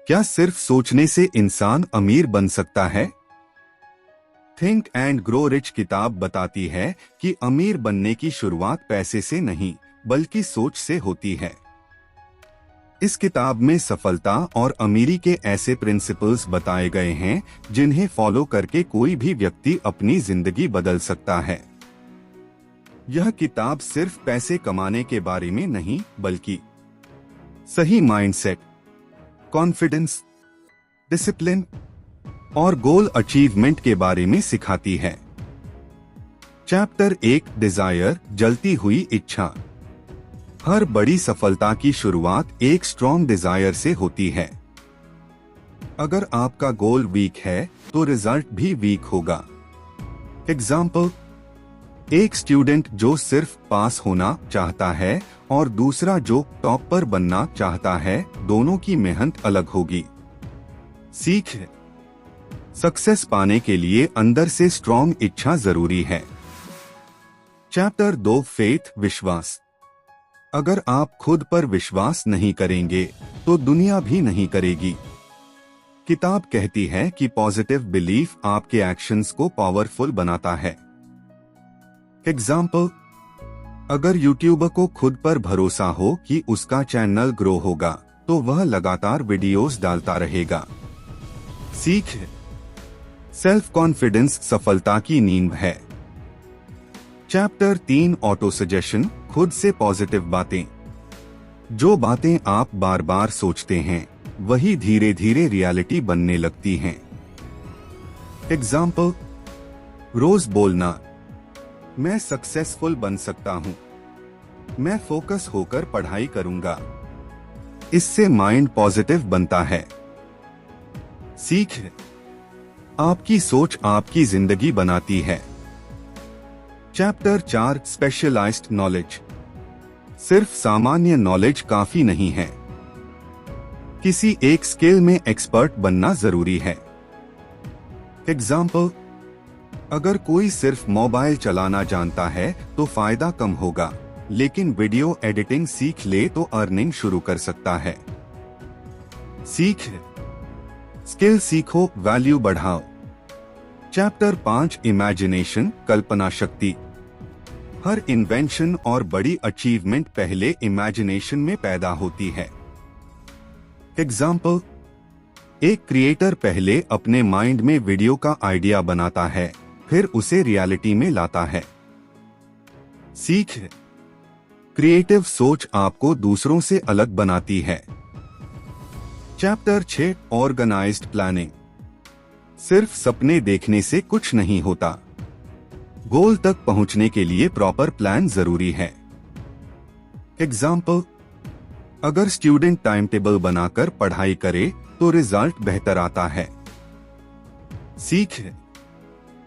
क्या सिर्फ सोचने से इंसान अमीर बन सकता है? थिंक एंड ग्रो रिच किताब बताती है कि अमीर बनने की शुरुआत पैसे से नहीं बल्कि सोच से होती है। इस किताब में सफलता और अमीरी के ऐसे प्रिंसिपल्स बताए गए हैं जिन्हें फॉलो करके कोई भी व्यक्ति अपनी जिंदगी बदल सकता है। यह किताब सिर्फ पैसे कमाने के बारे में नहीं बल्कि सही माइंडसेट, कॉन्फिडेंस, डिसिप्लिन और गोल अचीवमेंट के बारे में सिखाती है। चैप्टर 1 डिजायर, जलती हुई इच्छा। हर बड़ी सफलता की शुरुआत एक स्ट्रॉन्ग डिजायर से होती है। अगर आपका गोल वीक है तो रिजल्ट भी वीक होगा। एग्जाम्पल, एक स्टूडेंट जो सिर्फ पास होना चाहता है और दूसरा जो टॉप पर बनना चाहता है, दोनों की मेहनत अलग होगी। सीख, सक्सेस पाने के लिए अंदर से स्ट्रॉन्ग इच्छा जरूरी है। चैप्टर 2 फेथ, विश्वास। अगर आप खुद पर विश्वास नहीं करेंगे तो दुनिया भी नहीं करेगी। किताब कहती है कि पॉजिटिव बिलीफ आपके एक्शंस को पावरफुल बनाता है। एग्जाम्पल, अगर यूट्यूबर को खुद पर भरोसा हो कि उसका चैनल ग्रो होगा तो वह लगातार वीडियोस डालता रहेगा। सीख, सेल्फ कॉन्फिडेंस सफलता की नींव है। चैप्टर 3 ऑटो सजेशन, खुद से पॉजिटिव बातें। जो बातें आप बार बार सोचते हैं वही धीरे धीरे रियलिटी बनने लगती हैं। एग्जाम्पल, रोज बोलना, मैं सक्सेसफुल बन सकता हूं, मैं फोकस होकर पढ़ाई करूंगा। इससे माइंड पॉजिटिव बनता है। सीख, आपकी सोच आपकी जिंदगी बनाती है। Chapter 4 specialised knowledge. सिर्फ सामान्य नॉलेज काफी नहीं है, किसी एक स्किल में एक्सपर्ट बनना जरूरी है। एग्जाम्पल, अगर कोई सिर्फ मोबाइल चलाना जानता है तो फायदा कम होगा, लेकिन वीडियो एडिटिंग सीख ले तो अर्निंग शुरू कर सकता है। सीख, स्किल सीखो, वैल्यू बढ़ाओ। चैप्टर 5 इमेजिनेशन, कल्पना शक्ति। हर इन्वेंशन और बड़ी अचीवमेंट पहले इमेजिनेशन में पैदा होती है। एग्जाम्पल, एक क्रिएटर पहले अपने माइंड में वीडियो का आइडिया बनाता है, फिर उसे रियलिटी में लाता है। सीख, क्रिएटिव सोच आपको दूसरों से अलग बनाती है। Chapter 6 organised planning. सिर्फ सपने देखने से कुछ नहीं होता, गोल तक पहुंचने के लिए प्रॉपर प्लान जरूरी है। एग्जाम्पल, अगर स्टूडेंट टाइम टेबल बनाकर पढ़ाई करे तो रिजल्ट बेहतर आता है। सीख,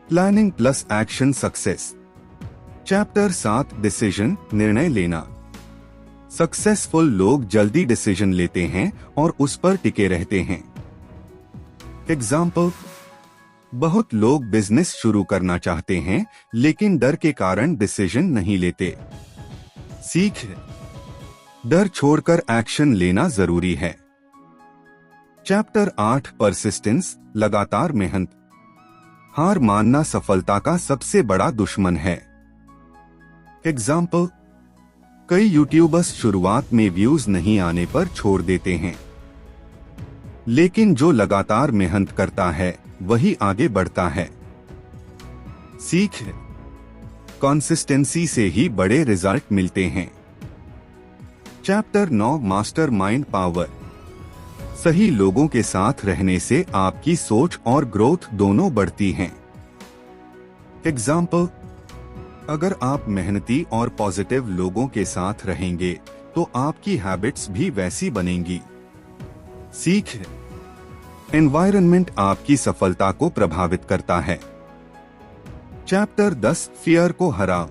planning plus action success. Chapter 7 decision, निर्णय लेना। सक्सेसफुल लोग जल्दी डिसीजन लेते हैं और उस पर टिके रहते हैं। एग्जाम्पल, बहुत लोग बिजनेस शुरू करना चाहते हैं लेकिन डर के कारण डिसीजन नहीं लेते। सीख, डर छोड़कर एक्शन लेना जरूरी है। चैप्टर 8 परसिस्टेंस, लगातार मेहनत। हार मानना सफलता का सबसे बड़ा दुश्मन है। एग्जाम्पल, कई यूट्यूबर्स शुरुआत में व्यूज नहीं आने पर छोड़ देते हैं, लेकिन जो लगातार मेहनत करता है वही आगे बढ़ता है। सीख, कंसिस्टेंसी से ही बड़े रिजल्ट मिलते हैं। Chapter 9 master mind power. सही लोगों के साथ रहने से आपकी सोच और ग्रोथ दोनों बढ़ती हैं। एग्जाम्पल, अगर आप मेहनती और पॉजिटिव लोगों के साथ रहेंगे तो आपकी हैबिट्स भी वैसी बनेंगी। सीख, एनवायरनमेंट आपकी सफलता को प्रभावित करता है। चैप्टर 10 फियर को हराओ।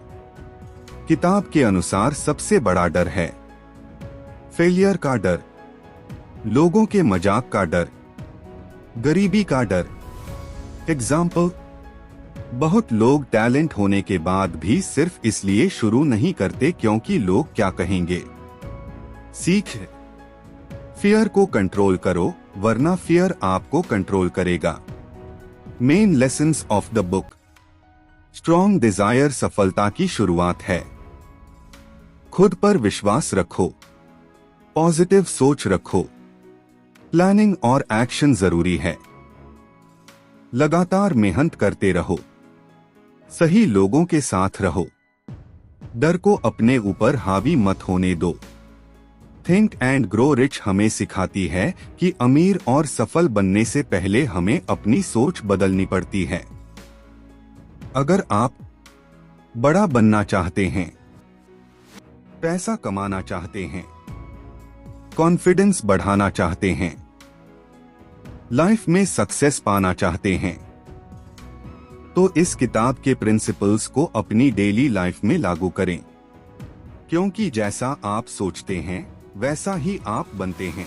किताब के अनुसार सबसे बड़ा डर है फेलियर का डर, लोगों के मजाक का डर, गरीबी का डर। एग्जाम्पल, बहुत लोग टैलेंट होने के बाद भी सिर्फ इसलिए शुरू नहीं करते क्योंकि लोग क्या कहेंगे। सीख, फियर को कंट्रोल करो, वरना फियर आपको कंट्रोल करेगा। Main lessons of the book. Strong Dzire सफलता की शुरुआत है। खुद पर विश्वास रखो, पॉजिटिव सोच रखो, प्लानिंग और एक्शन जरूरी है। लगातार मेहनत करते रहो, सही लोगों के साथ रहो, डर को अपने ऊपर हावी मत होने दो। थिंक एंड ग्रो रिच हमें सिखाती है कि अमीर और सफल बनने से पहले हमें अपनी सोच बदलनी पड़ती है। अगर आप बड़ा बनना चाहते हैं, पैसा कमाना चाहते हैं, कॉन्फिडेंस बढ़ाना चाहते हैं, लाइफ में सक्सेस पाना चाहते हैं, तो इस किताब के प्रिंसिपल्स को अपनी डेली लाइफ में लागू करें, क्योंकि जैसा आप सोचते हैं वैसा ही आप बनते हैं।